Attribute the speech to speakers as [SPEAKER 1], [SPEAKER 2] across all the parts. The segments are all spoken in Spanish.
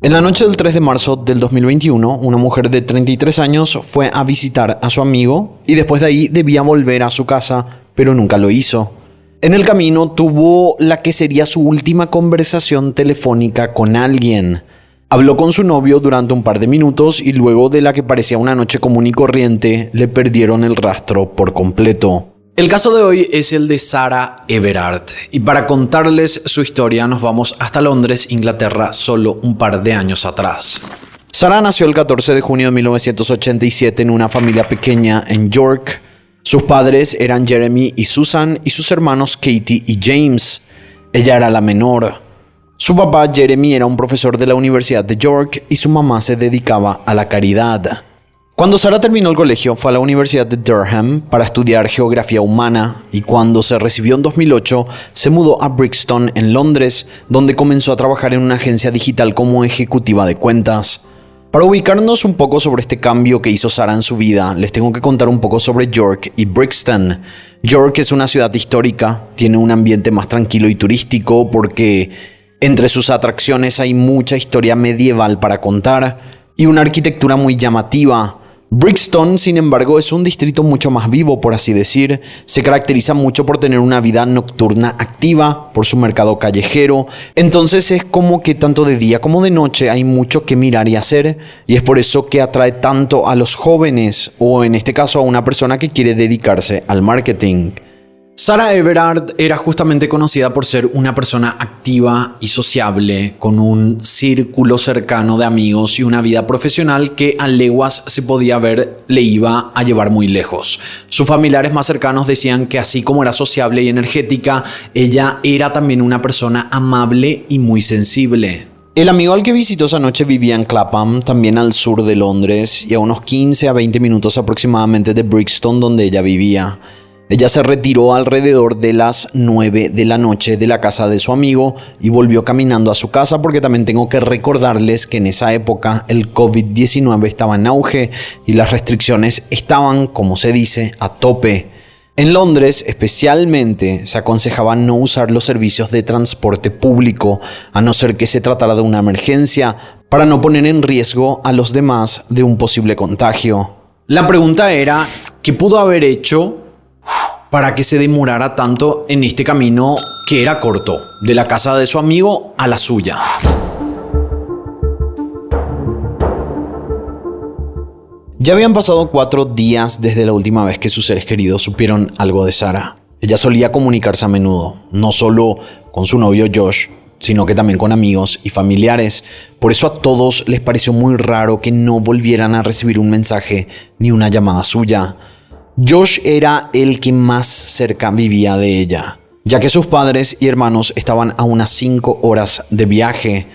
[SPEAKER 1] En la noche del 3 de marzo del 2021, una mujer de 33 años fue a visitar a su amigo y después de ahí debía volver a su casa, pero nunca lo hizo. En el camino tuvo la que sería su última conversación telefónica con alguien. Habló con su novio durante un par de minutos y luego de la que parecía una noche común y corriente, le perdieron el rastro por completo. El caso de hoy es el de Sarah Everard, y para contarles su historia nos vamos hasta Londres, Inglaterra, solo un par de años atrás. Sarah nació el 14 de junio de 1987 en una familia pequeña en York. Sus padres eran Jeremy y Susan y sus hermanos Katie y James. Ella era la menor. Su papá Jeremy era un profesor de la Universidad de York y su mamá se dedicaba a la caridad. Cuando Sarah terminó el colegio, fue a la Universidad de Durham para estudiar geografía humana y cuando se recibió en 2008, se mudó a Brixton en Londres, donde comenzó a trabajar en una agencia digital como ejecutiva de cuentas. Para ubicarnos un poco sobre este cambio que hizo Sarah en su vida, les tengo que contar un poco sobre York y Brixton. York es una ciudad histórica, tiene un ambiente más tranquilo y turístico porque entre sus atracciones hay mucha historia medieval para contar y una arquitectura muy llamativa. Brixton, sin embargo, es un distrito mucho más vivo, por así decir. Se caracteriza mucho por tener una vida nocturna activa, por su mercado callejero. Entonces es como que tanto de día como de noche hay mucho que mirar y hacer. Y es por eso que atrae tanto a los jóvenes, o en este caso a una persona que quiere dedicarse al marketing. Sarah Everard era justamente conocida por ser una persona activa y sociable, con un círculo cercano de amigos y una vida profesional que a leguas se podía ver le iba a llevar muy lejos. Sus familiares más cercanos decían que así como era sociable y energética, ella era también una persona amable y muy sensible. El amigo al que visitó esa noche vivía en Clapham, también al sur de Londres, y a unos 15 a 20 minutos aproximadamente de Brixton, donde ella vivía. Ella se retiró alrededor de las 9 de la noche de la casa de su amigo y volvió caminando a su casa porque también tengo que recordarles que en esa época el COVID-19 estaba en auge y las restricciones estaban, como se dice, a tope. En Londres, especialmente, se aconsejaba no usar los servicios de transporte público, a no ser que se tratara de una emergencia, para no poner en riesgo a los demás de un posible contagio. La pregunta era, ¿qué pudo haber hecho para que se demorara tanto en este camino que era corto, de la casa de su amigo a la suya? Ya habían pasado 4 días desde la última vez que sus seres queridos supieron algo de Sarah. Ella solía comunicarse a menudo, no solo con su novio Josh, sino que también con amigos y familiares. Por eso a todos les pareció muy raro que no volvieran a recibir un mensaje ni una llamada suya. Josh era el que más cerca vivía de ella, ya que sus padres y hermanos estaban a unas 5 horas de viaje.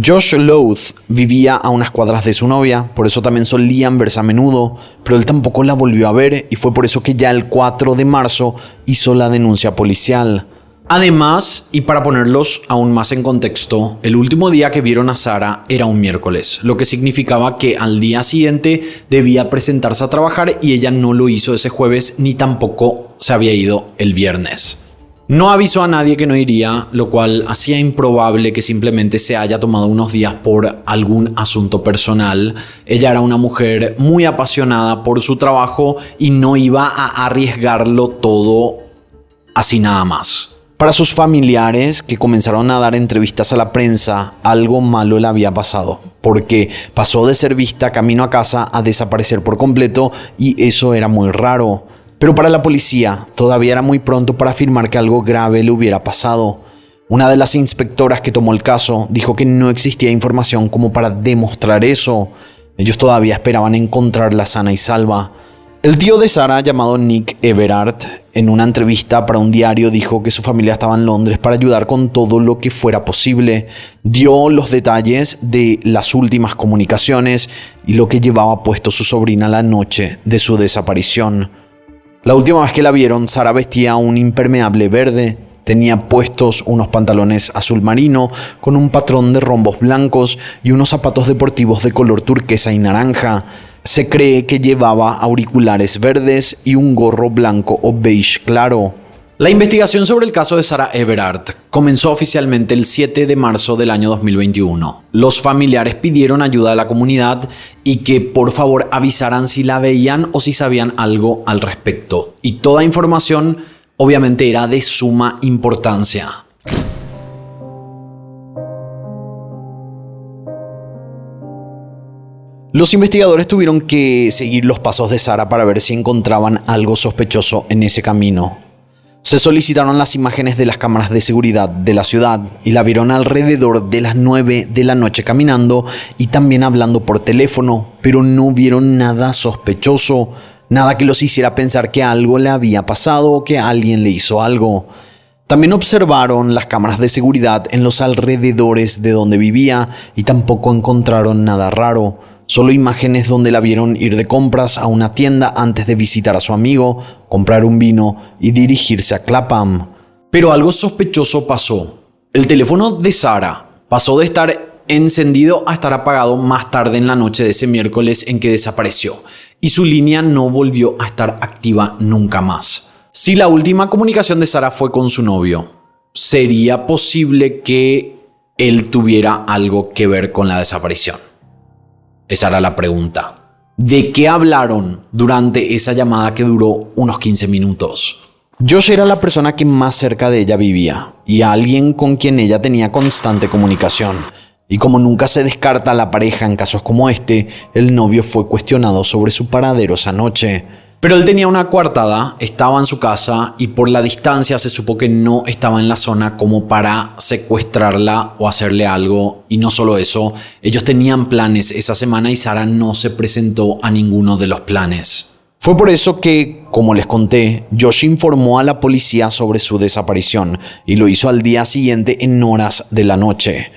[SPEAKER 1] Josh Louth vivía a unas cuadras de su novia, por eso también solían verse a menudo, pero él tampoco la volvió a ver y fue por eso que ya el 4 de marzo hizo la denuncia policial. Además, y para ponerlos aún más en contexto, el último día que vieron a Sarah era un miércoles, lo que significaba que al día siguiente debía presentarse a trabajar y ella no lo hizo ese jueves ni tampoco se había ido el viernes. No avisó a nadie que no iría, lo cual hacía improbable que simplemente se haya tomado unos días por algún asunto personal. Ella era una mujer muy apasionada por su trabajo y no iba a arriesgarlo todo así nada más. Para sus familiares, que comenzaron a dar entrevistas a la prensa, algo malo le había pasado, porque pasó de ser vista camino a casa a desaparecer por completo y eso era muy raro. Pero para la policía, todavía era muy pronto para afirmar que algo grave le hubiera pasado. Una de las inspectoras que tomó el caso dijo que no existía información como para demostrar eso. Ellos todavía esperaban encontrarla sana y salva. El tío de Sarah, llamado Nick Everard, en una entrevista para un diario dijo que su familia estaba en Londres para ayudar con todo lo que fuera posible. Dio los detalles de las últimas comunicaciones y lo que llevaba puesto su sobrina la noche de su desaparición. La última vez que la vieron, Sarah vestía un impermeable verde. Tenía puestos unos pantalones azul marino con un patrón de rombos blancos y unos zapatos deportivos de color turquesa y naranja. Se cree que llevaba auriculares verdes y un gorro blanco o beige claro. La investigación sobre el caso de Sarah Everard comenzó oficialmente el 7 de marzo del año 2021. Los familiares pidieron ayuda a la comunidad y que por favor avisaran si la veían o si sabían algo al respecto. Y toda información obviamente era de suma importancia. Los investigadores tuvieron que seguir los pasos de Sarah para ver si encontraban algo sospechoso en ese camino. Se solicitaron las imágenes de las cámaras de seguridad de la ciudad y la vieron alrededor de las 9 de la noche caminando y también hablando por teléfono, pero no vieron nada sospechoso, nada que los hiciera pensar que algo le había pasado o que alguien le hizo algo. También observaron las cámaras de seguridad en los alrededores de donde vivía y tampoco encontraron nada raro. Solo imágenes donde la vieron ir de compras a una tienda antes de visitar a su amigo, comprar un vino y dirigirse a Clapham. Pero algo sospechoso pasó. El teléfono de Sarah pasó de estar encendido a estar apagado más tarde en la noche de ese miércoles en que desapareció, y su línea no volvió a estar activa nunca más. Si la última comunicación de Sarah fue con su novio, ¿sería posible que él tuviera algo que ver con la desaparición? Esa era la pregunta. ¿De qué hablaron durante esa llamada que duró unos 15 minutos? Josh era la persona que más cerca de ella vivía y alguien con quien ella tenía constante comunicación. Y como nunca se descarta a la pareja en casos como este, el novio fue cuestionado sobre su paradero esa noche. Pero él tenía una coartada, estaba en su casa y por la distancia se supo que no estaba en la zona como para secuestrarla o hacerle algo. Y no solo eso, ellos tenían planes esa semana y Sarah no se presentó a ninguno de los planes. Fue por eso que, como les conté, Josh informó a la policía sobre su desaparición y lo hizo al día siguiente en horas de la noche.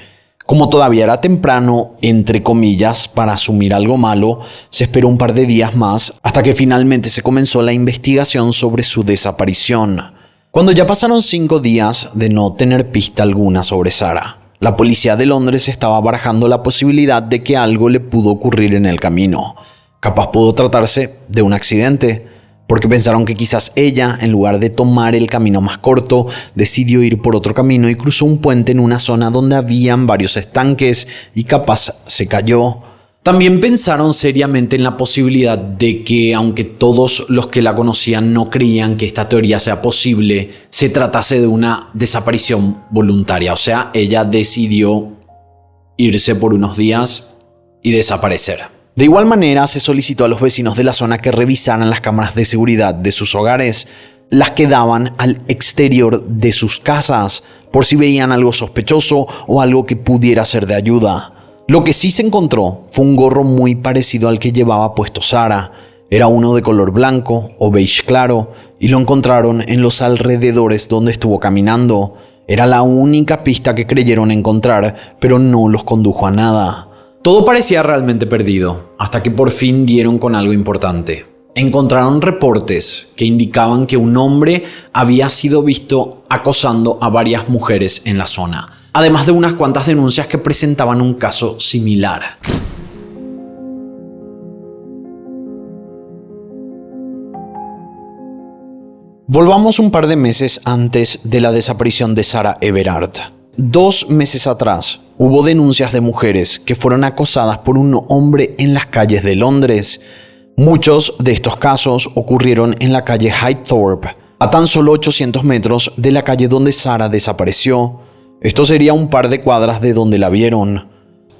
[SPEAKER 1] Como todavía era temprano, entre comillas, para asumir algo malo, se esperó un par de días más hasta que finalmente se comenzó la investigación sobre su desaparición. Cuando ya pasaron 5 días de no tener pista alguna sobre Sarah, la policía de Londres estaba barajando la posibilidad de que algo le pudo ocurrir en el camino. Capaz pudo tratarse de un accidente, porque pensaron que quizás ella, en lugar de tomar el camino más corto, decidió ir por otro camino y cruzó un puente en una zona donde habían varios estanques y capaz se cayó. También pensaron seriamente en la posibilidad de que, aunque todos los que la conocían no creían que esta teoría sea posible, se tratase de una desaparición voluntaria. O sea, ella decidió irse por unos días y desaparecer. De igual manera, se solicitó a los vecinos de la zona que revisaran las cámaras de seguridad de sus hogares, las que daban al exterior de sus casas, por si veían algo sospechoso o algo que pudiera ser de ayuda. Lo que sí se encontró fue un gorro muy parecido al que llevaba puesto Sarah. Era uno de color blanco o beige claro y lo encontraron en los alrededores donde estuvo caminando. Era la única pista que creyeron encontrar, pero no los condujo a nada. Todo parecía realmente perdido, hasta que por fin dieron con algo importante. Encontraron reportes que indicaban que un hombre había sido visto acosando a varias mujeres en la zona, además de unas cuantas denuncias que presentaban un caso similar. Volvamos un par de meses antes de la desaparición de Sarah Everard. 2 meses atrás, hubo denuncias de mujeres que fueron acosadas por un hombre en las calles de Londres. Muchos de estos casos ocurrieron en la calle Hytethorpe, a tan solo 800 metros de la calle donde Sarah desapareció. Esto sería un par de cuadras de donde la vieron.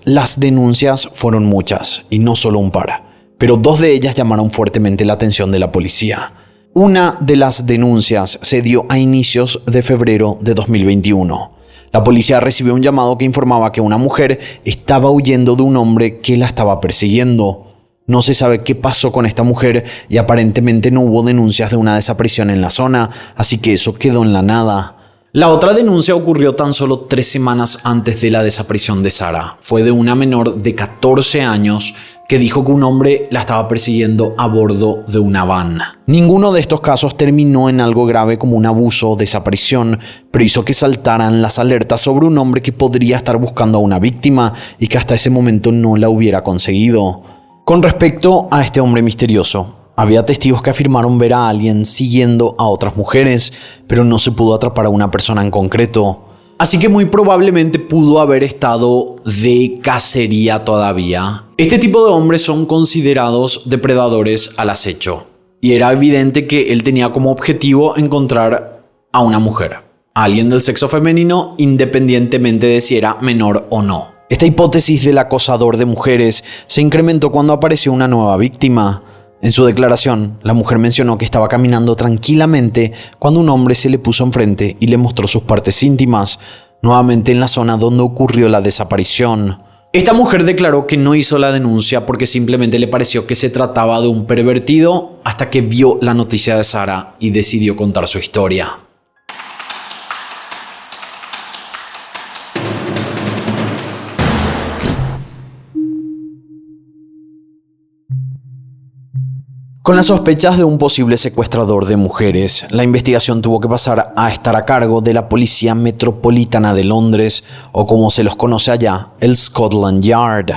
[SPEAKER 1] Las denuncias fueron muchas, y no solo un par, pero 2 de ellas llamaron fuertemente la atención de la policía. Una de las denuncias se dio a inicios de febrero de 2021. La policía recibió un llamado que informaba que una mujer estaba huyendo de un hombre que la estaba persiguiendo. No se sabe qué pasó con esta mujer y aparentemente no hubo denuncias de una desaparición en la zona, así que eso quedó en la nada. La otra denuncia ocurrió tan solo 3 semanas antes de la desaparición de Sarah. Fue de una menor de 14 años que dijo que un hombre la estaba persiguiendo a bordo de una van. Ninguno de estos casos terminó en algo grave como un abuso o desaparición, pero hizo que saltaran las alertas sobre un hombre que podría estar buscando a una víctima y que hasta ese momento no la hubiera conseguido. Con respecto a este hombre misterioso, Había testigos que afirmaron ver a alguien siguiendo a otras mujeres, pero no se pudo atrapar a una persona en concreto. Así que muy probablemente pudo haber estado de cacería todavía. Este tipo de hombres son considerados depredadores al acecho. Y era evidente que él tenía como objetivo encontrar a una mujer, a alguien del sexo femenino, independientemente de si era menor o no. Esta hipótesis del acosador de mujeres se incrementó cuando apareció una nueva víctima. En su declaración, la mujer mencionó que estaba caminando tranquilamente cuando un hombre se le puso enfrente y le mostró sus partes íntimas, nuevamente en la zona donde ocurrió la desaparición. Esta mujer declaró que no hizo la denuncia porque simplemente le pareció que se trataba de un pervertido hasta que vio la noticia de Sarah y decidió contar su historia. Con las sospechas de un posible secuestrador de mujeres, la investigación tuvo que pasar a estar a cargo de la Policía Metropolitana de Londres, o como se los conoce allá, el Scotland Yard.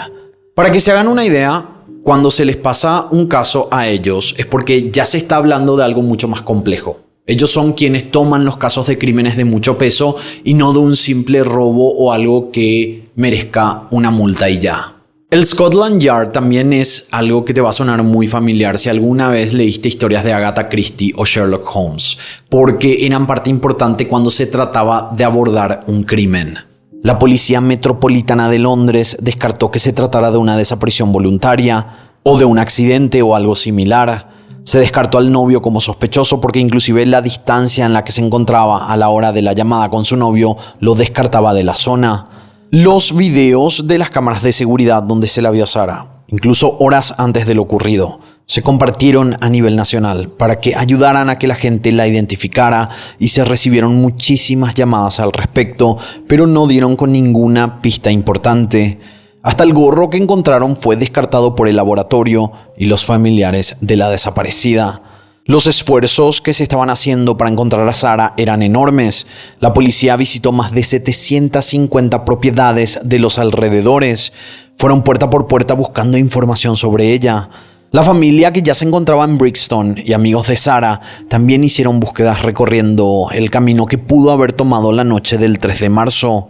[SPEAKER 1] Para que se hagan una idea, cuando se les pasa un caso a ellos es porque ya se está hablando de algo mucho más complejo. Ellos son quienes toman los casos de crímenes de mucho peso y no de un simple robo o algo que merezca una multa y ya. El Scotland Yard también es algo que te va a sonar muy familiar si alguna vez leíste historias de Agatha Christie o Sherlock Holmes, porque eran parte importante cuando se trataba de abordar un crimen. La Policía Metropolitana de Londres descartó que se tratara de una desaparición voluntaria o de un accidente o algo similar. Se descartó al novio como sospechoso porque inclusive la distancia en la que se encontraba a la hora de la llamada con su novio lo descartaba de la zona. Los videos de las cámaras de seguridad donde se la vio a Sarah, incluso horas antes de lo ocurrido, se compartieron a nivel nacional para que ayudaran a que la gente la identificara y se recibieron muchísimas llamadas al respecto, pero no dieron con ninguna pista importante. Hasta el gorro que encontraron fue descartado por el laboratorio y los familiares de la desaparecida. Los esfuerzos que se estaban haciendo para encontrar a Sarah eran enormes. La policía visitó más de 750 propiedades de los alrededores. Fueron puerta por puerta buscando información sobre ella. La familia, que ya se encontraba en Brixton, y amigos de Sarah también hicieron búsquedas recorriendo el camino que pudo haber tomado la noche del 3 de marzo.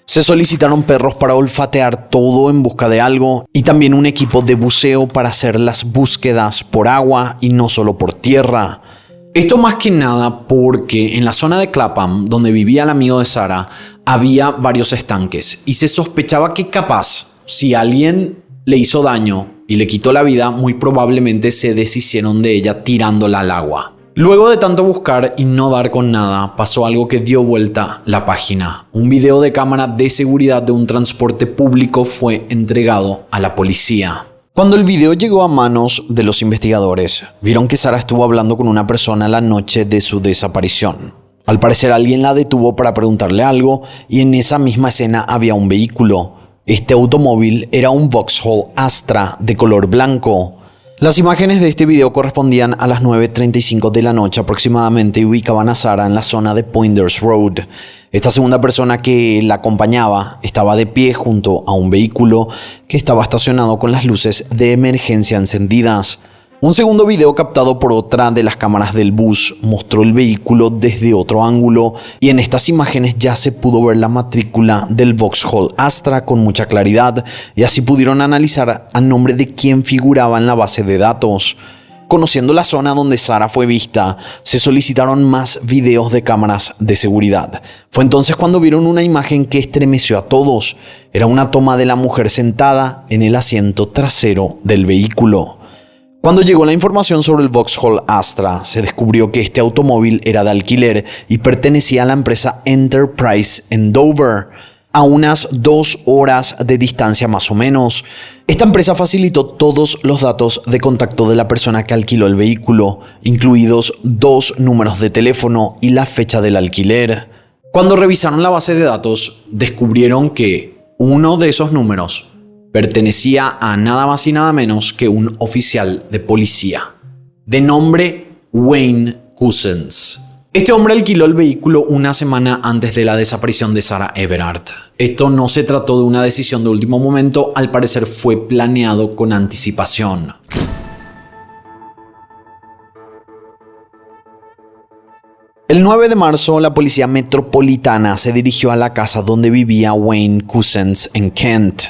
[SPEAKER 1] Se solicitaron perros para olfatear todo en busca de algo y también un equipo de buceo para hacer las búsquedas por agua y no solo por tierra. Esto más que nada porque en la zona de Clapham, donde vivía el amigo de Sarah, había varios estanques y se sospechaba que capaz, si alguien le hizo daño y le quitó la vida, muy probablemente se deshicieron de ella tirándola al agua. Luego de tanto buscar y no dar con nada, pasó algo que dio vuelta la página. Un video de cámara de seguridad de un transporte público fue entregado a la policía. Cuando el video llegó a manos de los investigadores, vieron que Sarah estuvo hablando con una persona la noche de su desaparición. Al parecer alguien la detuvo para preguntarle algo y en esa misma escena había un vehículo. Este automóvil era un Vauxhall Astra de color blanco. Las imágenes de este video correspondían a las 9:35 de la noche aproximadamente y ubicaban a Sarah en la zona de Poinders Road. Esta segunda persona que la acompañaba estaba de pie junto a un vehículo que estaba estacionado con las luces de emergencia encendidas. Un segundo video captado por otra de las cámaras del bus mostró el vehículo desde otro ángulo y en estas imágenes ya se pudo ver la matrícula del Vauxhall Astra con mucha claridad y así pudieron analizar a nombre de quién figuraba en la base de datos. Conociendo la zona donde Sarah fue vista, se solicitaron más videos de cámaras de seguridad. Fue entonces cuando vieron una imagen que estremeció a todos. Era una toma de la mujer sentada en el asiento trasero del vehículo. Cuando llegó la información sobre el Vauxhall Astra, se descubrió que este automóvil era de alquiler y pertenecía a la empresa Enterprise en Dover, a unas 2 horas de distancia más o menos. Esta empresa facilitó todos los datos de contacto de la persona que alquiló el vehículo, incluidos 2 números de teléfono y la fecha del alquiler. Cuando revisaron la base de datos, descubrieron que uno de esos números pertenecía a nada más y nada menos que un oficial de policía, de nombre Wayne Couzens. Este hombre alquiló el vehículo una semana antes de la desaparición de Sarah Everard. Esto no se trató de una decisión de último momento, al parecer fue planeado con anticipación. El 9 de marzo, la policía metropolitana se dirigió a la casa donde vivía Wayne Couzens en Kent.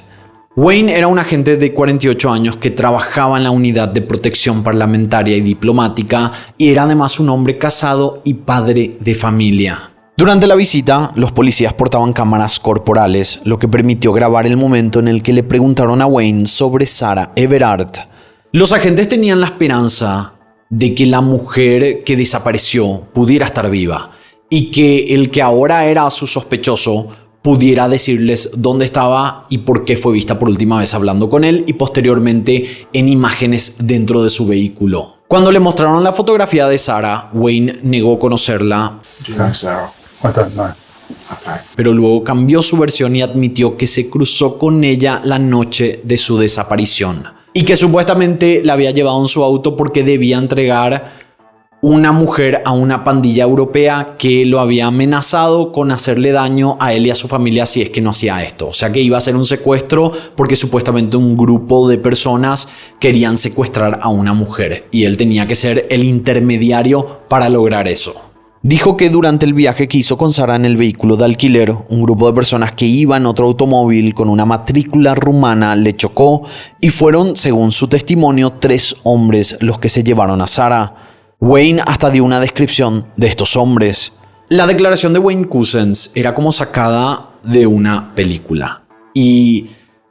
[SPEAKER 1] Wayne era un agente de 48 años que trabajaba en la unidad de protección parlamentaria y diplomática y era además un hombre casado y padre de familia. Durante la visita, los policías portaban cámaras corporales, lo que permitió grabar el momento en el que le preguntaron a Wayne sobre Sarah Everard. Los agentes tenían la esperanza de que la mujer que desapareció pudiera estar viva y que el que ahora era su sospechoso pudiera decirles dónde estaba y por qué fue vista por última vez hablando con él y posteriormente en imágenes dentro de su vehículo. Cuando le mostraron la fotografía de Sarah, Wayne negó conocerla, pero luego cambió su versión y admitió que se cruzó con ella la noche de su desaparición y que supuestamente la había llevado en su auto porque debía entregar una mujer a una pandilla europea que lo había amenazado con hacerle daño a él y a su familia si es que no hacía esto. O sea que iba a ser un secuestro porque supuestamente un grupo de personas querían secuestrar a una mujer y él tenía que ser el intermediario para lograr eso. Dijo que durante el viaje que hizo con Sarah en el vehículo de alquiler, un grupo de personas que iba en otro automóvil con una matrícula rumana le chocó y fueron, según su testimonio, 3 hombres los que se llevaron a Sarah. Wayne hasta dio una descripción de estos hombres. La declaración de Wayne Couzens era como sacada de una película y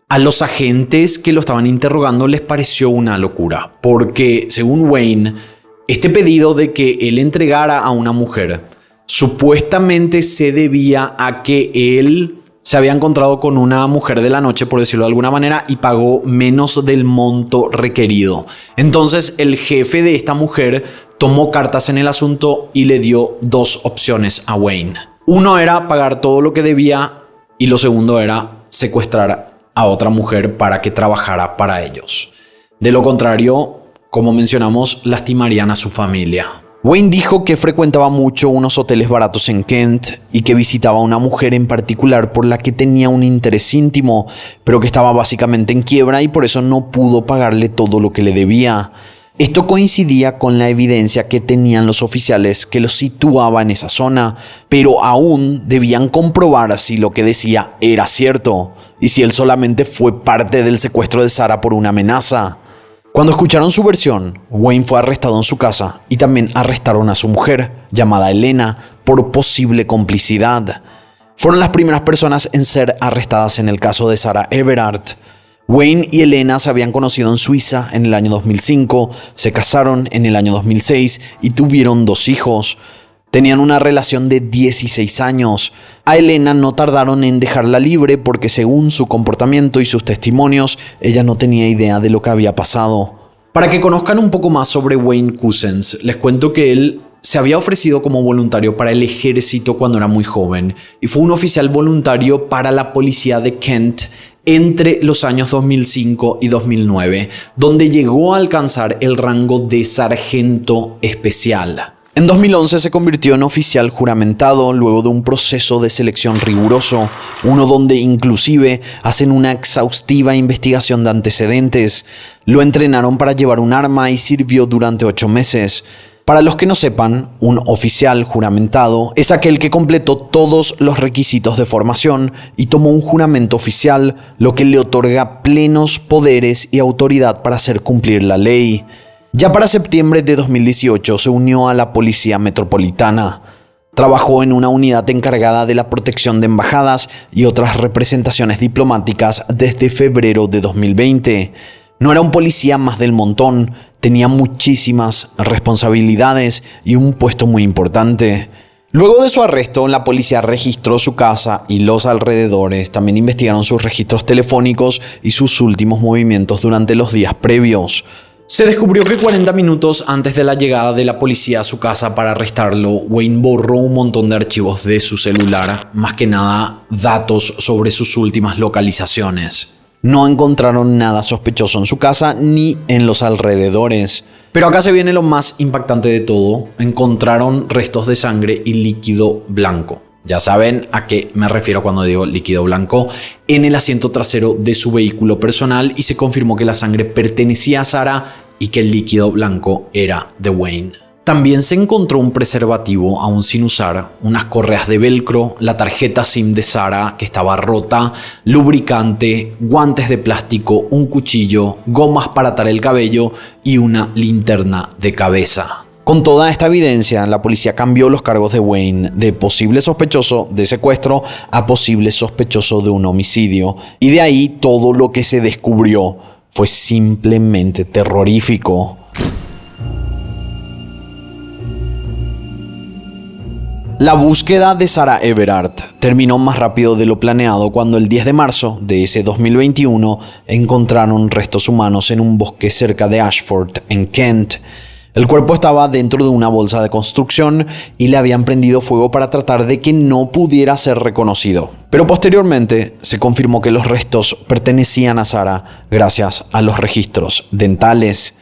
[SPEAKER 1] a los agentes que lo estaban interrogando les pareció una locura porque, según Wayne, este pedido de que él entregara a una mujer supuestamente se debía a que él se había encontrado con una mujer de la noche, por decirlo de alguna manera, y pagó menos del monto requerido. Entonces el jefe de esta mujer tomó cartas en el asunto y le dio 2 opciones a Wayne. Uno era pagar todo lo que debía y lo segundo era secuestrar a otra mujer para que trabajara para ellos. De lo contrario, como mencionamos, lastimarían a su familia. Wayne dijo que frecuentaba mucho unos hoteles baratos en Kent y que visitaba a una mujer en particular por la que tenía un interés íntimo, pero que estaba básicamente en quiebra y por eso no pudo pagarle todo lo que le debía. Esto coincidía con la evidencia que tenían los oficiales que los situaba en esa zona, pero aún debían comprobar si lo que decía era cierto y si él solamente fue parte del secuestro de Sarah por una amenaza. Cuando escucharon su versión, Wayne fue arrestado en su casa y también arrestaron a su mujer, llamada Elena, por posible complicidad. Fueron las primeras personas en ser arrestadas en el caso de Sarah Everard. Wayne y Elena se habían conocido en Suiza en el año 2005, se casaron en el año 2006 y tuvieron 2 hijos. Tenían una relación de 16 años. A Elena no tardaron en dejarla libre porque, según su comportamiento y sus testimonios, ella no tenía idea de lo que había pasado. Para que conozcan un poco más sobre Wayne Couzens, les cuento que él se había ofrecido como voluntario para el ejército cuando era muy joven y fue un oficial voluntario para la policía de Kent entre los años 2005 y 2009, donde llegó a alcanzar el rango de sargento especial. En 2011 se convirtió en oficial juramentado luego de un proceso de selección riguroso, uno donde inclusive hacen una exhaustiva investigación de antecedentes. Lo entrenaron para llevar un arma y sirvió durante 8 meses. Para los que no sepan, un oficial juramentado es aquel que completó todos los requisitos de formación y tomó un juramento oficial, lo que le otorga plenos poderes y autoridad para hacer cumplir la ley. Ya para septiembre de 2018 se unió a la Policía Metropolitana. Trabajó en una unidad encargada de la protección de embajadas y otras representaciones diplomáticas desde febrero de 2020. No era un policía más del montón, tenía muchísimas responsabilidades y un puesto muy importante. Luego de su arresto, la policía registró su casa y los alrededores. También investigaron sus registros telefónicos y sus últimos movimientos durante los días previos. Se descubrió que 40 minutos antes de la llegada de la policía a su casa para arrestarlo, Wayne borró un montón de archivos de su celular, más que nada datos sobre sus últimas localizaciones. No encontraron nada sospechoso en su casa ni en los alrededores. Pero acá se viene lo más impactante de todo. Encontraron restos de sangre y líquido blanco. Ya saben a qué me refiero cuando digo líquido blanco. En el asiento trasero de su vehículo personal y se confirmó que la sangre pertenecía a Sarah y que el líquido blanco era de Wayne. También se encontró un preservativo aún sin usar, unas correas de velcro, la tarjeta SIM de Sarah que estaba rota, lubricante, guantes de plástico, un cuchillo, gomas para atar el cabello y una linterna de cabeza. Con toda esta evidencia, la policía cambió los cargos de Wayne de posible sospechoso de secuestro a posible sospechoso de un homicidio. Y de ahí todo lo que se descubrió fue simplemente terrorífico. La búsqueda de Sarah Everard terminó más rápido de lo planeado cuando el 10 de marzo de ese 2021 encontraron restos humanos en un bosque cerca de Ashford, en Kent. El cuerpo estaba dentro de una bolsa de construcción y le habían prendido fuego para tratar de que no pudiera ser reconocido. Pero posteriormente se confirmó que los restos pertenecían a Sarah gracias a los registros dentales.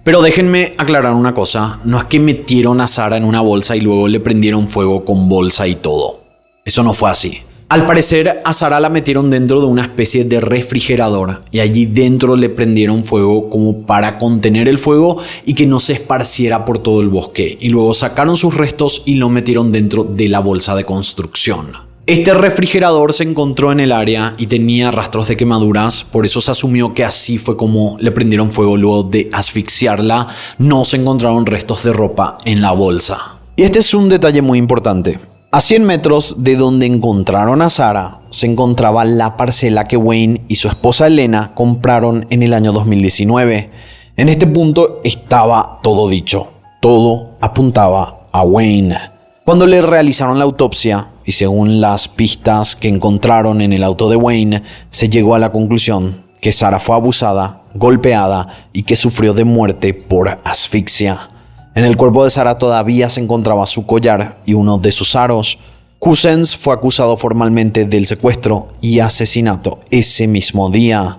[SPEAKER 1] Pero déjenme aclarar una cosa, no es que metieron a Sarah en una bolsa y luego le prendieron fuego con bolsa y todo. Eso no fue así. Al parecer a Sarah la metieron dentro de una especie de refrigerador y allí dentro le prendieron fuego como para contener el fuego y que no se esparciera por todo el bosque. Y luego sacaron sus restos y lo metieron dentro de la bolsa de construcción. Este refrigerador se encontró en el área y tenía rastros de quemaduras, por eso se asumió que así fue como le prendieron fuego luego de asfixiarla. No se encontraron restos de ropa en la bolsa. Y este es un detalle muy importante. A 100 metros de donde encontraron a Sarah se encontraba la parcela que Wayne y su esposa Elena compraron en el año 2019. En este punto estaba todo dicho. Todo apuntaba a Wayne. Cuando le realizaron la autopsia, y según las pistas que encontraron en el auto de Wayne, se llegó a la conclusión que Sarah fue abusada, golpeada y que sufrió de muerte por asfixia. En el cuerpo de Sarah todavía se encontraba su collar y uno de sus aros. Cousins fue acusado formalmente del secuestro y asesinato ese mismo día.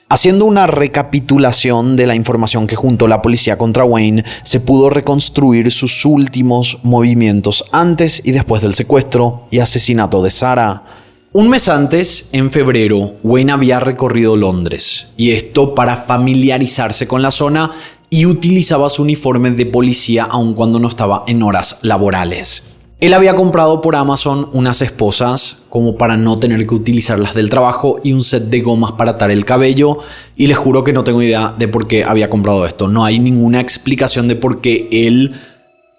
[SPEAKER 1] Haciendo una recapitulación de la información que juntó la policía contra Wayne, se pudo reconstruir sus últimos movimientos antes y después del secuestro y asesinato de Sarah. Un mes antes, en febrero, Wayne había recorrido Londres, y esto para familiarizarse con la zona, y utilizaba su uniforme de policía aun cuando no estaba en horas laborales. Él había comprado por Amazon unas esposas como para no tener que utilizarlas del trabajo y un set de gomas para atar el cabello, y les juro que no tengo idea de por qué había comprado esto. No hay ninguna explicación de por qué él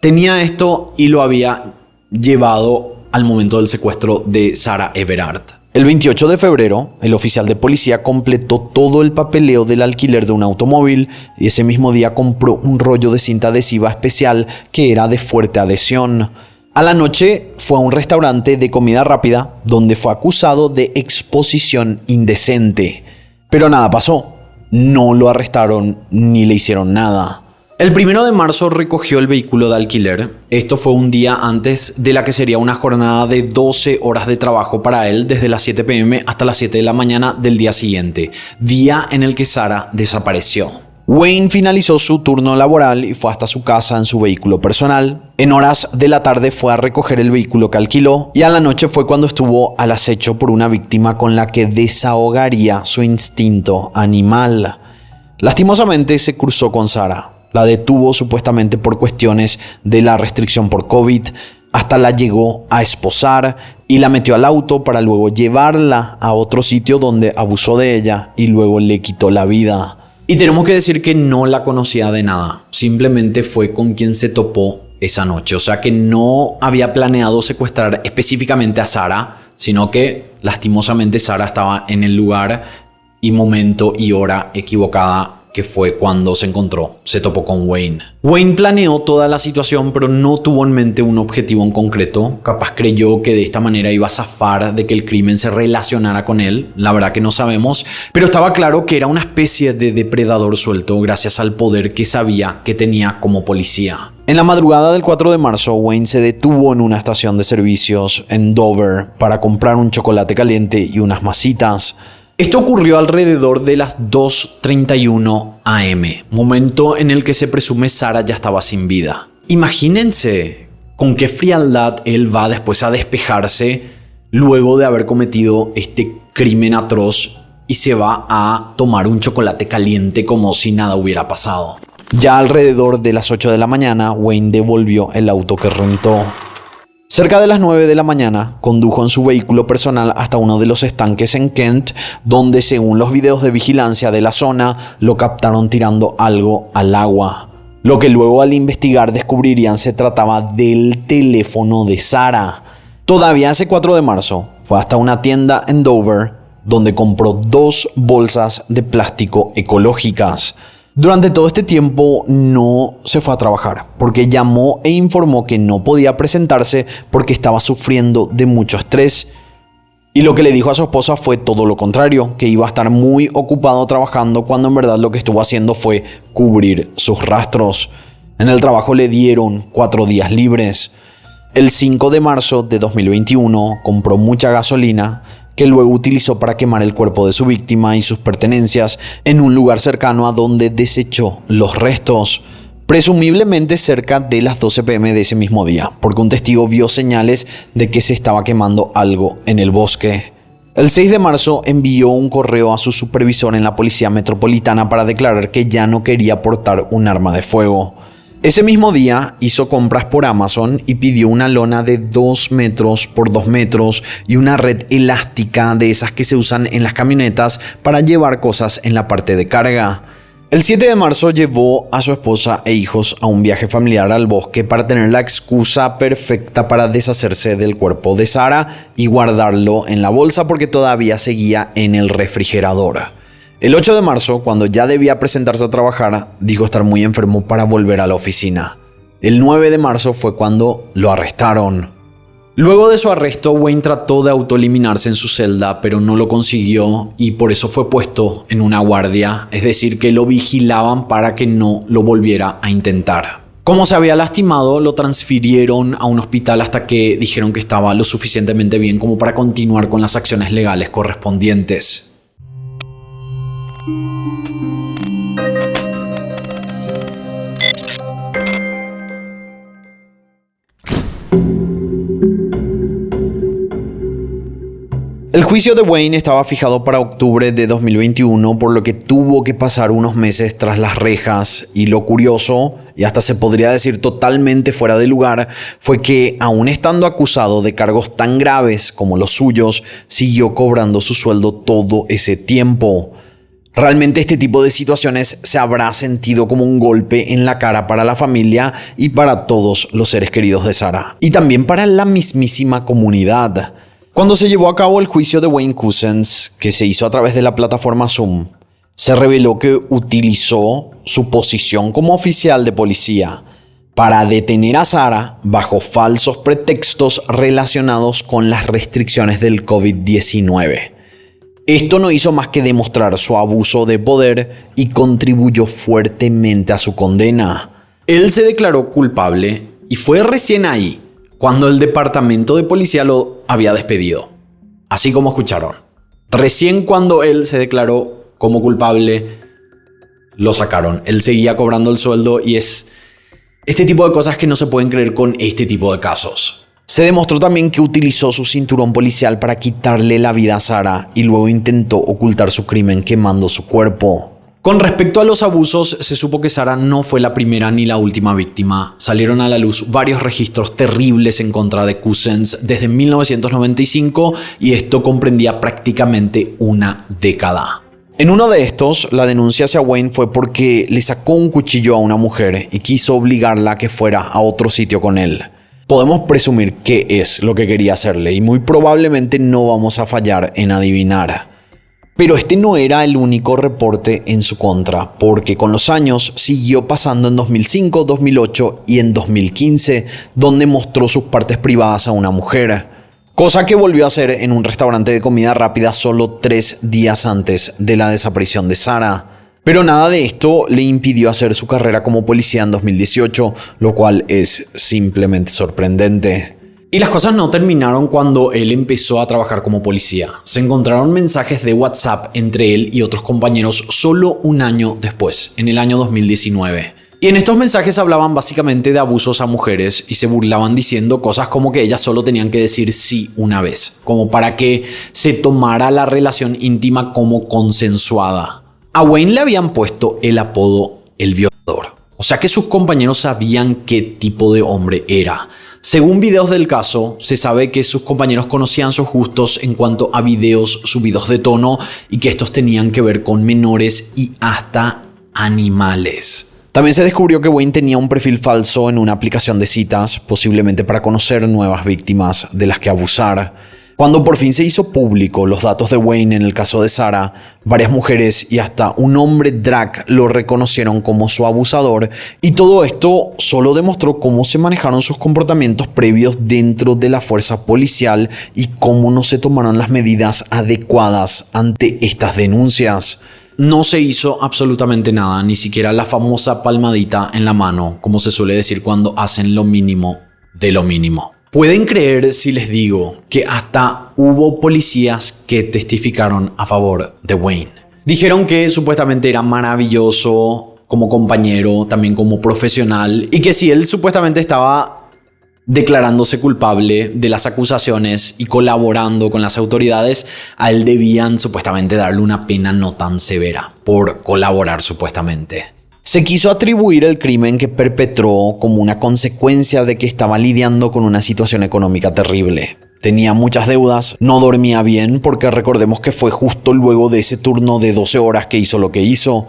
[SPEAKER 1] tenía esto y lo había llevado al momento del secuestro de Sarah Everard. El 28 de febrero, el oficial de policía completó todo el papeleo del alquiler de un automóvil y ese mismo día compró un rollo de cinta adhesiva especial que era de fuerte adhesión. A la noche fue a un restaurante de comida rápida donde fue acusado de exposición indecente. Pero nada pasó. No lo arrestaron ni le hicieron nada. El 1 de marzo recogió el vehículo de alquiler. Esto fue un día antes de la que sería una jornada de 12 horas de trabajo para él desde las 7 p.m. hasta las 7 de la mañana del día siguiente, día en el que Sarah desapareció. Wayne finalizó su turno laboral y fue hasta su casa en su vehículo personal. En horas de la tarde fue a recoger el vehículo que alquiló y a la noche fue cuando estuvo al acecho por una víctima con la que desahogaría su instinto animal. Lastimosamente se cruzó con Sarah. La detuvo supuestamente por cuestiones de la restricción por COVID, hasta la llegó a esposar y la metió al auto para luego llevarla a otro sitio donde abusó de ella y luego le quitó la vida. Y tenemos que decir que no la conocía de nada, simplemente fue con quien se topó esa noche. O sea que no había planeado secuestrar específicamente a Sarah, sino que lastimosamente Sarah estaba en el lugar y momento y hora equivocada, que fue cuando se topó con Wayne. Wayne planeó toda la situación, pero no tuvo en mente un objetivo en concreto. Capaz creyó que de esta manera iba a zafar de que el crimen se relacionara con él. La verdad que no sabemos, pero estaba claro que era una especie de depredador suelto gracias al poder que sabía que tenía como policía. En la madrugada del 4 de marzo, Wayne se detuvo en una estación de servicios en Dover para comprar un chocolate caliente y unas masitas. Esto ocurrió alrededor de las 2:31 am, momento en el que se presume Sarah ya estaba sin vida. Imagínense con qué frialdad él va después a despejarse luego de haber cometido este crimen atroz y se va a tomar un chocolate caliente como si nada hubiera pasado. Ya alrededor de las 8 de la mañana, Wayne devolvió el auto que rentó. Cerca de las 9 de la mañana, condujo en su vehículo personal hasta uno de los estanques en Kent, donde según los videos de vigilancia de la zona, lo captaron tirando algo al agua. Lo que luego al investigar descubrirían se trataba del teléfono de Sarah. Todavía ese 4 de marzo, fue hasta una tienda en Dover, donde compró 2 bolsas de plástico ecológicas. Durante todo este tiempo no se fue a trabajar porque llamó e informó que no podía presentarse porque estaba sufriendo de mucho estrés. Y lo que le dijo a su esposa fue todo lo contrario, que iba a estar muy ocupado trabajando cuando en verdad lo que estuvo haciendo fue cubrir sus rastros. En el trabajo le dieron 4 días libres. El 5 de marzo de 2021 compró mucha gasolina que luego utilizó para quemar el cuerpo de su víctima y sus pertenencias en un lugar cercano a donde desechó los restos, presumiblemente cerca de las 12 p.m. de ese mismo día, porque un testigo vio señales de que se estaba quemando algo en el bosque. El 6 de marzo envió un correo a su supervisor en la Policía Metropolitana para declarar que ya no quería portar un arma de fuego. Ese mismo día hizo compras por Amazon y pidió una lona de 2 metros por 2 metros y una red elástica de esas que se usan en las camionetas para llevar cosas en la parte de carga. El 7 de marzo llevó a su esposa e hijos a un viaje familiar al bosque para tener la excusa perfecta para deshacerse del cuerpo de Sarah y guardarlo en la bolsa porque todavía seguía en el refrigerador. El 8 de marzo, cuando ya debía presentarse a trabajar, dijo estar muy enfermo para volver a la oficina. El 9 de marzo fue cuando lo arrestaron. Luego de su arresto, Wayne trató de autoeliminarse en su celda, pero no lo consiguió y por eso fue puesto en una guardia, es decir, que lo vigilaban para que no lo volviera a intentar. Como se había lastimado, lo transfirieron a un hospital hasta que dijeron que estaba lo suficientemente bien como para continuar con las acciones legales correspondientes. El juicio de Wayne estaba fijado para octubre de 2021, por lo que tuvo que pasar unos meses tras las rejas. Y lo curioso, y hasta se podría decir totalmente fuera de lugar, fue que aún estando acusado de cargos tan graves como los suyos, siguió cobrando su sueldo todo ese tiempo. Realmente este tipo de situaciones se habrá sentido como un golpe en la cara para la familia y para todos los seres queridos de Sarah. Y también para la mismísima comunidad. Cuando se llevó a cabo el juicio de Wayne Couzens, que se hizo a través de la plataforma Zoom, se reveló que utilizó su posición como oficial de policía para detener a Sarah bajo falsos pretextos relacionados con las restricciones del COVID-19. Esto no hizo más que demostrar su abuso de poder y contribuyó fuertemente a su condena. Él se declaró culpable y fue recién ahí cuando el departamento de policía lo había despedido. Así como escucharon. Recién cuando él se declaró como culpable, lo sacaron. Él seguía cobrando el sueldo y es este tipo de cosas que no se pueden creer con este tipo de casos. Se demostró también que utilizó su cinturón policial para quitarle la vida a Sarah y luego intentó ocultar su crimen quemando su cuerpo. Con respecto a los abusos, se supo que Sarah no fue la primera ni la última víctima. Salieron a la luz varios registros terribles en contra de Couzens desde 1995 y esto comprendía prácticamente una década. En uno de estos, la denuncia hacia Wayne fue porque le sacó un cuchillo a una mujer y quiso obligarla a que fuera a otro sitio con él. Podemos presumir qué es lo que quería hacerle y muy probablemente no vamos a fallar en adivinar. Pero este no era el único reporte en su contra, porque con los años siguió pasando en 2005, 2008 y en 2015, donde mostró sus partes privadas a una mujer. Cosa que volvió a hacer en un restaurante de comida rápida solo 3 días antes de la desaparición de Sarah. Pero nada de esto le impidió hacer su carrera como policía en 2018, lo cual es simplemente sorprendente. Y las cosas no terminaron cuando él empezó a trabajar como policía. Se encontraron mensajes de WhatsApp entre él y otros compañeros solo un año después, en el año 2019. Y en estos mensajes hablaban básicamente de abusos a mujeres y se burlaban diciendo cosas como que ellas solo tenían que decir sí una vez, como para que se tomara la relación íntima como consensuada. A Wayne le habían puesto el apodo El Violador. O sea que sus compañeros sabían qué tipo de hombre era. Según videos del caso, se sabe que sus compañeros conocían sus gustos en cuanto a videos subidos de tono y que estos tenían que ver con menores y hasta animales. También se descubrió que Wayne tenía un perfil falso en una aplicación de citas, posiblemente para conocer nuevas víctimas de las que abusar. Cuando por fin se hizo público los datos de Wayne en el caso de Sarah, varias mujeres y hasta un hombre drag lo reconocieron como su abusador, y todo esto solo demostró cómo se manejaron sus comportamientos previos dentro de la fuerza policial y cómo no se tomaron las medidas adecuadas ante estas denuncias. No se hizo absolutamente nada, ni siquiera la famosa palmadita en la mano, como se suele decir cuando hacen lo mínimo de lo mínimo. Pueden creer si les digo que hasta hubo policías que testificaron a favor de Wayne. Dijeron que supuestamente era maravilloso como compañero, también como profesional, y que si él supuestamente estaba declarándose culpable de las acusaciones y colaborando con las autoridades, a él debían supuestamente darle una pena no tan severa por colaborar supuestamente. Se quiso atribuir el crimen que perpetró como una consecuencia de que estaba lidiando con una situación económica terrible. Tenía muchas deudas, no dormía bien porque recordemos que fue justo luego de ese turno de 12 horas que hizo lo que hizo,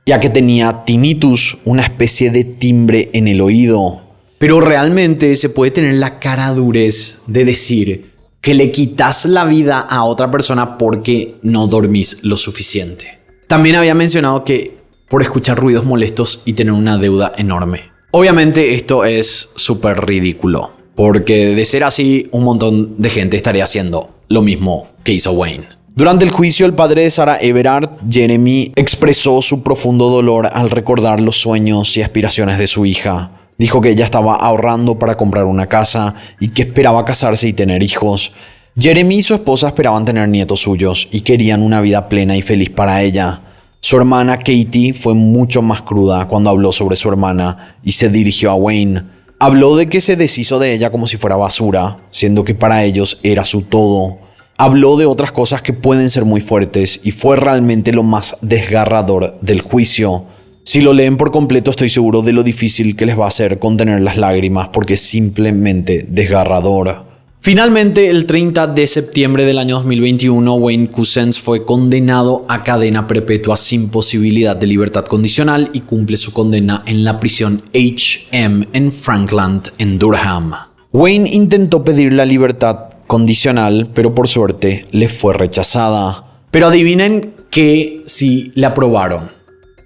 [SPEAKER 1] ya que tenía tinnitus, una especie de timbre en el oído. Pero realmente se puede tener la caradurez de decir que le quitas la vida a otra persona porque no dormís lo suficiente. También había mencionado que por escuchar ruidos molestos y tener una deuda enorme. Obviamente esto es súper ridículo, porque de ser así, un montón de gente estaría haciendo lo mismo que hizo Wayne. Durante el juicio, el padre de Sarah Everard, Jeremy, expresó su profundo dolor al recordar los sueños y aspiraciones de su hija. Dijo que ella estaba ahorrando para comprar una casa y que esperaba casarse y tener hijos. Jeremy y su esposa esperaban tener nietos suyos y querían una vida plena y feliz para ella. Su hermana Katie fue mucho más cruda cuando habló sobre su hermana y se dirigió a Wayne. Habló de que se deshizo de ella como si fuera basura, siendo que para ellos era su todo. Habló de otras cosas que pueden ser muy fuertes y fue realmente lo más desgarrador del juicio. Si lo leen por completo, estoy seguro de lo difícil que les va a ser contener las lágrimas porque es simplemente desgarrador. Finalmente, el 30 de septiembre del año 2021, Wayne Couzens fue condenado a cadena perpetua sin posibilidad de libertad condicional y cumple su condena en la prisión HM en Frankland, en Durham. Wayne intentó pedir la libertad condicional, pero por suerte le fue rechazada. Pero adivinen que sí le aprobaron: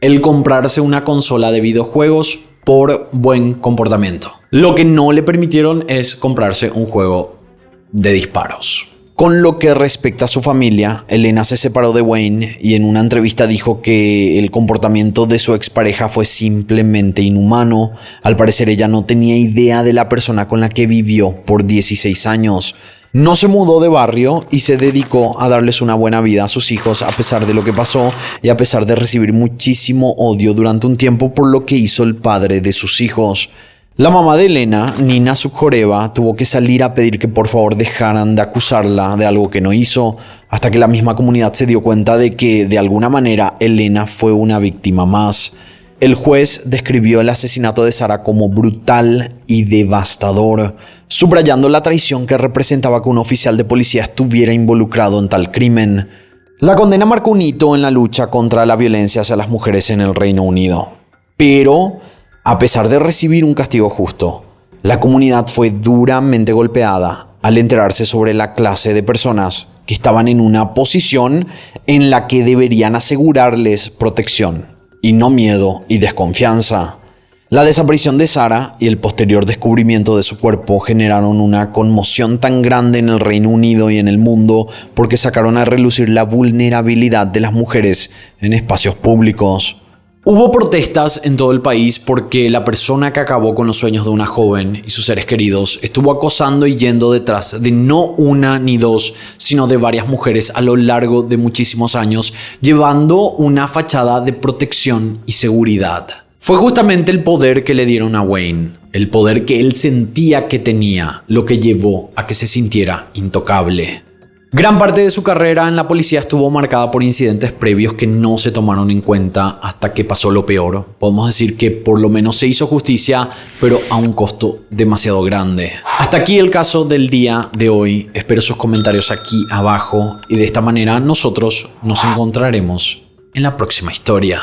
[SPEAKER 1] el comprarse una consola de videojuegos por buen comportamiento. Lo que no le permitieron es comprarse un juego de disparos. Con lo que respecta a su familia, Elena se separó de Wayne y en una entrevista dijo que el comportamiento de su expareja fue simplemente inhumano. Al parecer ella no tenía idea de la persona con la que vivió por 16 años. No se mudó de barrio y se dedicó a darles una buena vida a sus hijos a pesar de lo que pasó y a pesar de recibir muchísimo odio durante un tiempo por lo que hizo el padre de sus hijos. La mamá de Elena, Nina Sukhoreva, tuvo que salir a pedir que por favor dejaran de acusarla de algo que no hizo, hasta que la misma comunidad se dio cuenta de que de alguna manera Elena fue una víctima más. El juez describió el asesinato de Sarah como brutal y devastador, subrayando la traición que representaba que un oficial de policía estuviera involucrado en tal crimen. La condena marcó un hito en la lucha contra la violencia hacia las mujeres en el Reino Unido. Pero, a pesar de recibir un castigo justo, la comunidad fue duramente golpeada al enterarse sobre la clase de personas que estaban en una posición en la que deberían asegurarles protección y no miedo y desconfianza. La desaparición de Sarah y el posterior descubrimiento de su cuerpo generaron una conmoción tan grande en el Reino Unido y en el mundo porque sacaron a relucir la vulnerabilidad de las mujeres en espacios públicos. Hubo protestas en todo el país porque la persona que acabó con los sueños de una joven y sus seres queridos estuvo acosando y yendo detrás de no una ni dos, sino de varias mujeres a lo largo de muchísimos años, llevando una fachada de protección y seguridad. Fue justamente el poder que le dieron a Wayne, el poder que él sentía que tenía, lo que llevó a que se sintiera intocable. Gran parte de su carrera en la policía estuvo marcada por incidentes previos que no se tomaron en cuenta hasta que pasó lo peor. Podemos decir que por lo menos se hizo justicia, pero a un costo demasiado grande. Hasta aquí el caso del día de hoy. Espero sus comentarios aquí abajo y de esta manera nosotros nos encontraremos en la próxima historia.